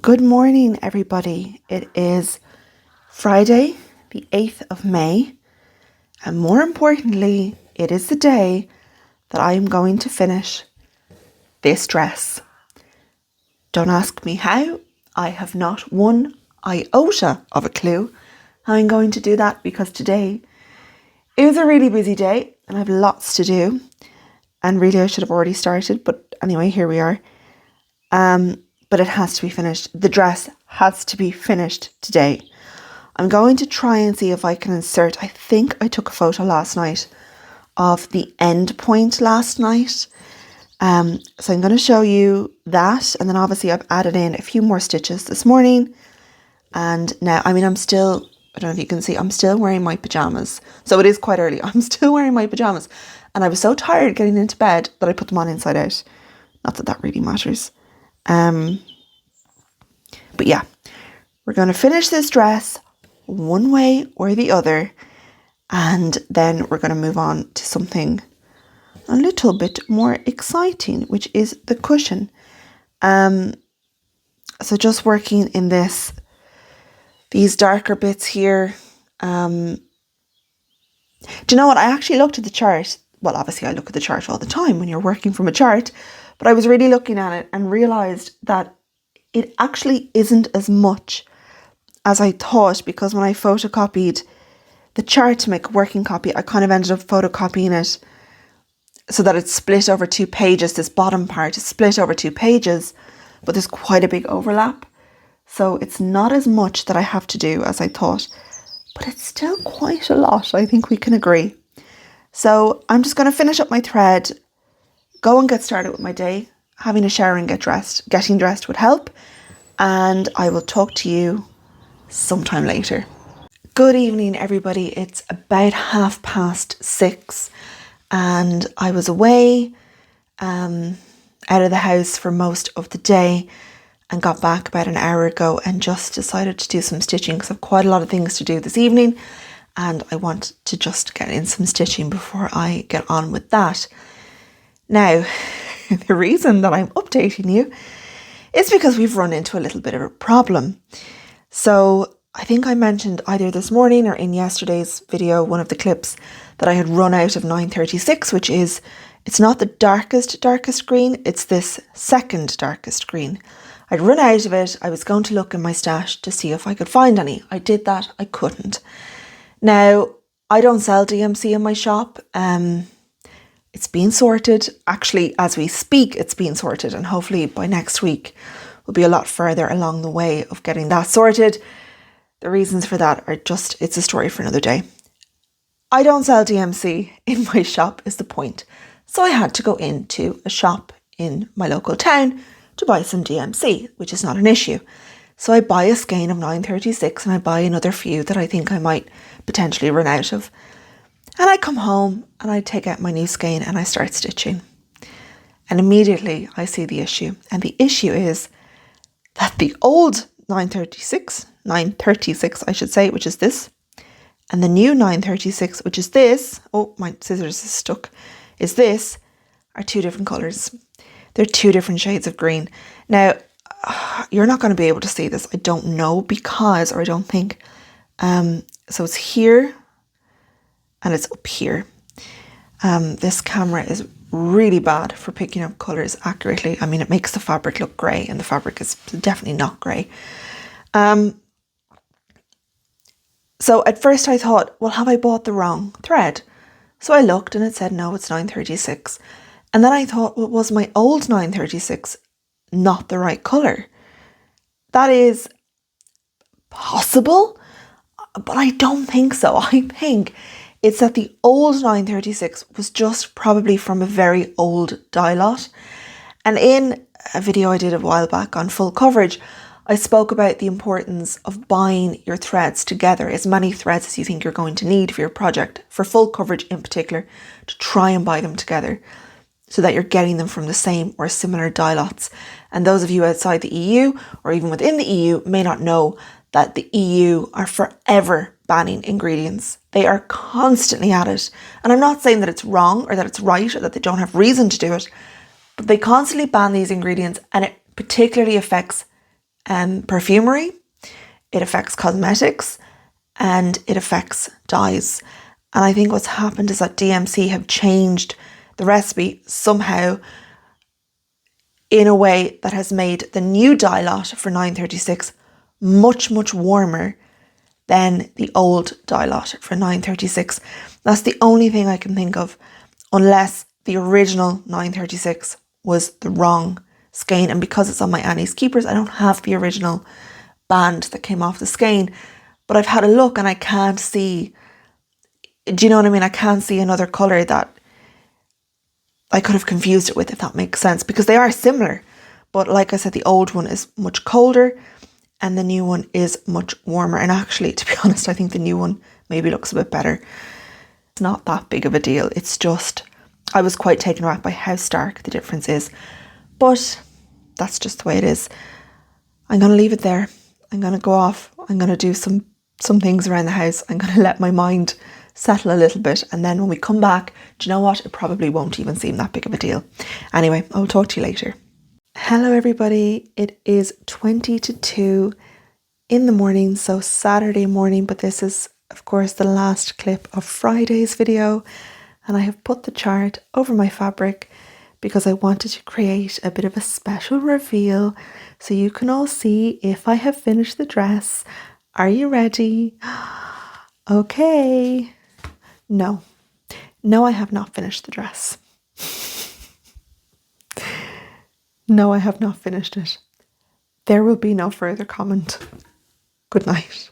Good morning, everybody. It is Friday, the 8th of May, and more importantly, it is the day that I am going to finish this dress. Don't ask me how. I have not one iota of a clue how I'm going to do that, because today is a really busy day and I have lots to do, and really I should have already started, but anyway, here we are. But it has to be finished. The dress has to be finished today. I'm going to try and see if I can insert, I think I took a photo last night of the end point last night. So I'm going to show you that, and then obviously I've added in a few more stitches this morning. And now, I don't know if you can see, I'm still wearing my pajamas. So it is quite early. I'm still wearing my pajamas. And I was so tired getting into bed that I put them on inside out. Not that that really matters. But yeah, we're going to finish this dress one way or the other, and then we're going to move on to something a little bit more exciting, which is the cushion. So just working in these darker bits here. Do you know what? I actually looked at the chart. Well, obviously I look at the chart all the time when you're working from a chart, but I was really looking at it and realised that it actually isn't as much as I thought, because when I photocopied the chart to make a working copy, I kind of ended up photocopying it so that it's split over 2 pages. This bottom part is split over 2 pages, but there's quite a big overlap. So it's not as much that I have to do as I thought, but it's still quite a lot, I think we can agree. So I'm just going to finish up my thread, go and get started with my day. Having a shower and getting dressed would help, and I will talk to you sometime later. Good evening, everybody. It's about 6:30, and I was away out of the house for most of the day and got back about an hour ago and just decided to do some stitching because I've quite a lot of things to do this evening, and I want to just get in some stitching before I get on with that. Now, the reason that I'm updating you is because we've run into a little bit of a problem. So I think I mentioned either this morning or in yesterday's video, one of the clips, that I had run out of 936, which is, it's not the darkest green, it's this second darkest green. I'd run out of it. I was going to look in my stash to see if I could find any. I did that, I couldn't. Now, I don't sell DMC in my shop. It's being sorted. Actually, as we speak, it's being sorted, and hopefully by next week we'll be a lot further along the way of getting that sorted. The reasons for that are just, it's a story for another day. I don't sell DMC in my shop is the point. So I had to go into a shop in my local town to buy some DMC, which is not an issue. So I buy a skein of 936 and I buy another few that I think I might potentially run out of. And I come home and I take out my new skein and I start stitching. And immediately I see the issue. And the issue is that the old 936 I should say, which is this, and the new 936, which is this, oh, my scissors is stuck, is this, are 2 different colours. They're 2 different shades of green. Now, you're not going to be able to see this, I don't know, because, or I don't think, so it's here, and it's up here. This camera is really bad for picking up colours accurately. I mean, it makes the fabric look grey, and the fabric is definitely not grey. So at first I thought, well, have I bought the wrong thread? So I looked and it said, no, it's 936. And then I thought, well, was my old 936 not the right colour? That is possible, but I don't think so. I think it's that the old 936 was just probably from a very old dye lot. And in a video I did a while back on full coverage, I spoke about the importance of buying your threads together, as many threads as you think you're going to need for your project, for full coverage in particular, to try and buy them together so that you're getting them from the same or similar dye lots. And those of you outside the EU or even within the EU may not know that the EU are forever banning ingredients. They are constantly at it. And I'm not saying that it's wrong or that it's right or that they don't have reason to do it, but they constantly ban these ingredients, and it particularly affects perfumery, it affects cosmetics, and it affects dyes. And I think what's happened is that DMC have changed the recipe somehow in a way that has made the new dye lot for 936 much, much warmer than the old dye lot for 936. That's the only thing I can think of, unless the original 936 was the wrong skein. And because it's on my Annie's Keepers, I don't have the original band that came off the skein. But I've had a look and I can't see, do you know what I mean? I can't see another colour that I could have confused it with, if that makes sense, because they are similar. But like I said, the old one is much colder and the new one is much warmer. And actually, to be honest, I think the new one maybe looks a bit better. It's not that big of a deal. It's just, I was quite taken aback by how stark the difference is. But that's just the way it is. I'm going to leave it there. I'm going to go off. I'm going to do some things around the house. I'm going to let my mind settle a little bit. And then when we come back, do you know what? It probably won't even seem that big of a deal. Anyway, I'll talk to you later. Hello, everybody. It is 20 to 2 in the morning. So Saturday morning, but this is, of course, the last clip of Friday's video. And I have put the chart over my fabric because I wanted to create a bit of a special reveal so you can all see if I have finished the dress. Are you ready? Okay. No, I have not finished the dress. No, I have not finished it. There will be no further comment. Good night.